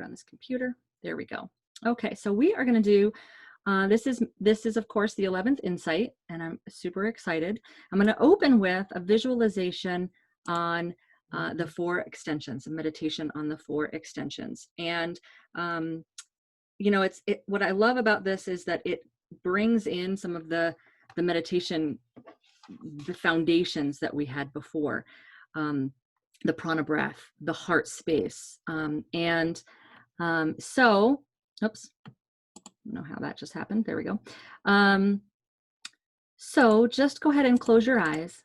on this computer. There we go. Okay, so we are going to do, this is of course the 11th insight, and I'm super excited. I'm going to open with a visualization on the 4 extensions, a meditation on the 4 extensions. And you know, what I love about this is that it brings in some of the meditation, the foundations that we had before, the prana breath, the heart space, so, oops, I don't know how that just happened. There we go. So just go ahead and close your eyes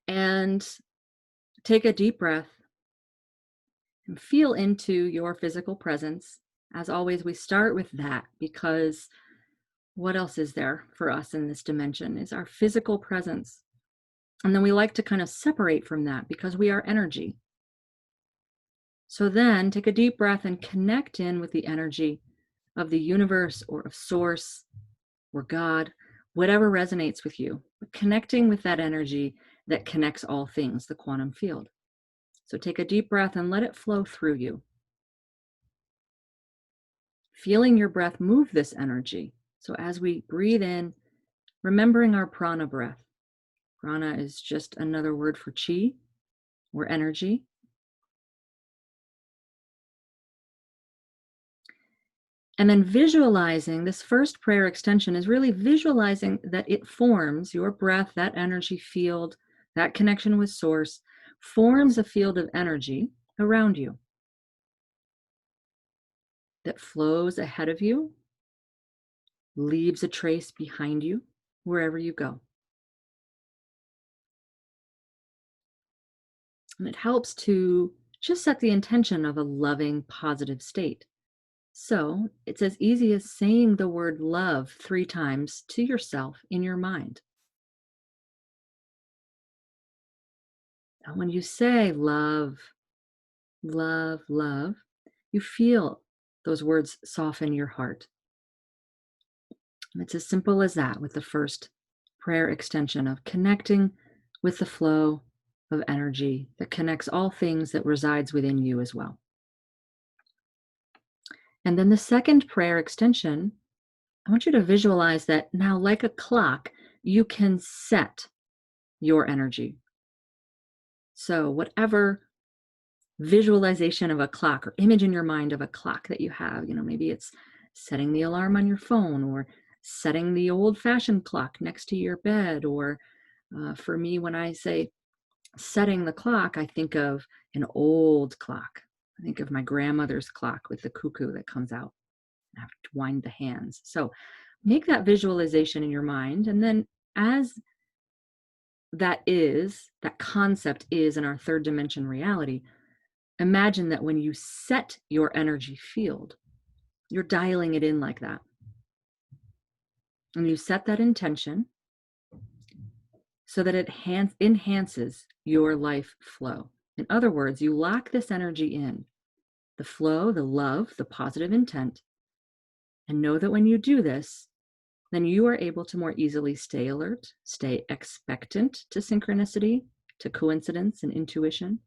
and take a deep breath and feel into your physical presence. As always, we start with that because what else is there for us in this dimension is our physical presence. And then we like to kind of separate from that because we are energy. So then take a deep breath and connect in with the energy of the universe or of source or God, whatever resonates with you, but connecting with that energy that connects all things, the quantum field. So take a deep breath and let it flow through you. Feeling your breath move this energy. So as we breathe in, remembering our prana breath. Prana is just another word for chi or energy. And then visualizing, this first prayer extension is really visualizing that it forms, your breath, that energy field, that connection with source, forms a field of energy around you that flows ahead of you, leaves a trace behind you wherever you go. And it helps to just set the intention of a loving, positive state. So it's as easy as saying the word love 3 times to yourself in your mind. And when you say love, love, love, you feel those words soften your heart. And it's as simple as that with the first prayer extension of connecting with the flow of energy that connects all things that resides within you as well. And then the second prayer extension, I want you to visualize that now, like a clock, you can set your energy. So whatever visualization of a clock or image in your mind of a clock that you have, you know, maybe it's setting the alarm on your phone or setting the old-fashioned clock next to your bed, or for me, when I say setting the clock, I think of an old clock. I think of my grandmother's clock with the cuckoo that comes out. I have to wind the hands. So make that visualization in your mind. And then as that concept is in our 3rd dimension reality, imagine that when you set your energy field, you're dialing it in like that. And you set that intention so that it enhances your life flow. In other words, you lock this energy in, the flow, the love, the positive intent, and know that when you do this, then you are able to more easily stay alert, stay expectant to synchronicity, to coincidence and intuition.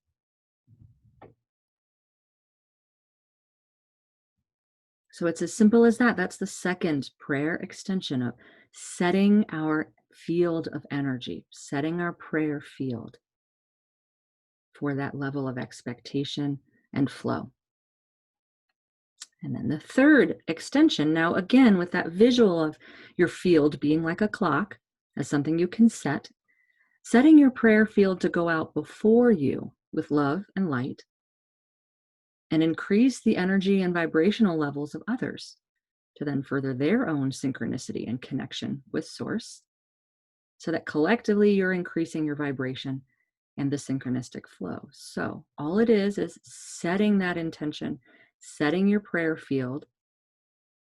So it's as simple as that. That's the second prayer extension of setting our field of energy, setting our prayer field for that level of expectation and flow. And then the third extension, now again, with that visual of your field being like a clock, as something you can set, setting your prayer field to go out before you with love and light, and increase the energy and vibrational levels of others to then further their own synchronicity and connection with source, so that collectively you're increasing your vibration and the synchronistic flow. So all it is setting that intention, setting your prayer field,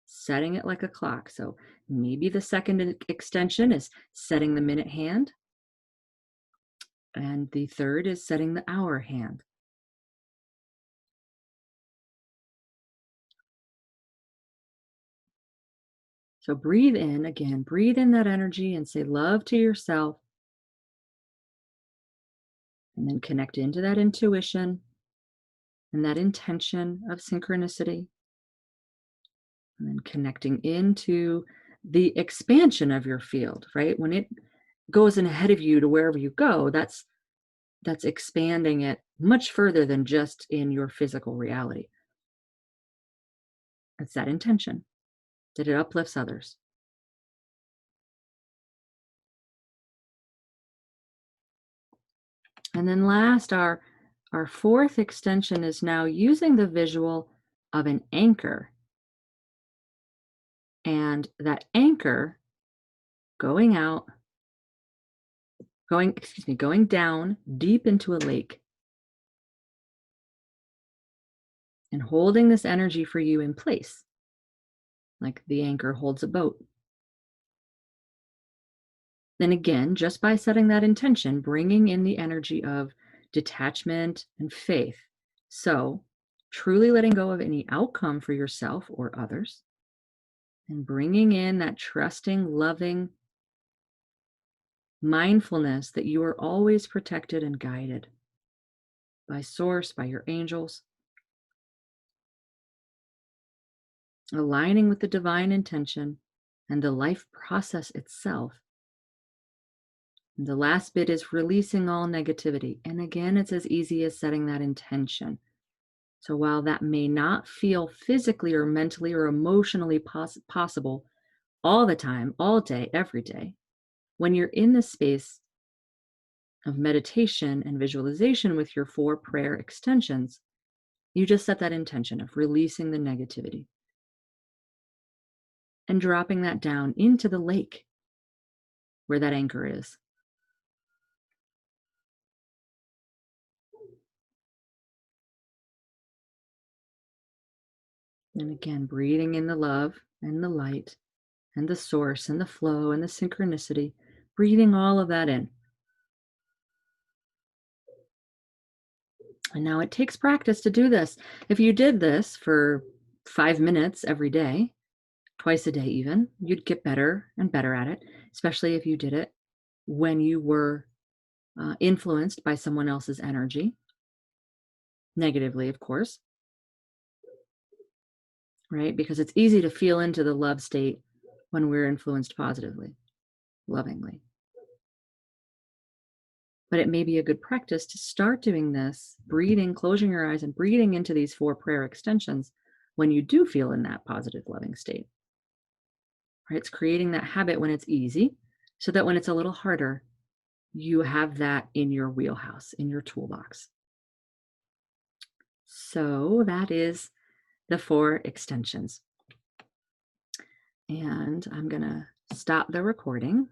setting it like a clock. So maybe the second extension is setting the minute hand, and the third is setting the hour hand. So breathe in again, breathe in that energy and say love to yourself. And then connect into that intuition. and that intention of synchronicity, and then connecting into the expansion of your field, right? When it goes in ahead of you to wherever you go, that's expanding it much further than just in your physical reality. It's that intention that it uplifts others. And then last, our fourth extension is now using the visual of an anchor. And that anchor going out, going down deep into a lake and holding this energy for you in place, like the anchor holds a boat. Then again, just by setting that intention, bringing in the energy of detachment and faith. So, truly letting go of any outcome for yourself or others, and bringing in that trusting, loving mindfulness that you are always protected and guided by Source, by your angels, aligning with the divine intention and the life process itself. And the last bit is releasing all negativity. And again, it's as easy as setting that intention. So while that may not feel physically or mentally or emotionally possible all the time, all day, every day, when you're in the space of meditation and visualization with your 4 prayer extensions, you just set that intention of releasing the negativity and dropping that down into the lake where that anchor is. And again, breathing in the love and the light and the source and the flow and the synchronicity, breathing all of that in. And now it takes practice to do this. If you did this for 5 minutes every day, twice a day even, you'd get better and better at it, especially if you did it when you were influenced by someone else's energy, negatively, of course, right? Because it's easy to feel into the love state when we're influenced positively, lovingly. But it may be a good practice to start doing this, breathing, closing your eyes and breathing into these 4 prayer extensions when you do feel in that positive, loving state. Right? It's creating that habit when it's easy so that when it's a little harder, you have that in your wheelhouse, in your toolbox. So that is the 4 extensions. And I'm going to stop the recording.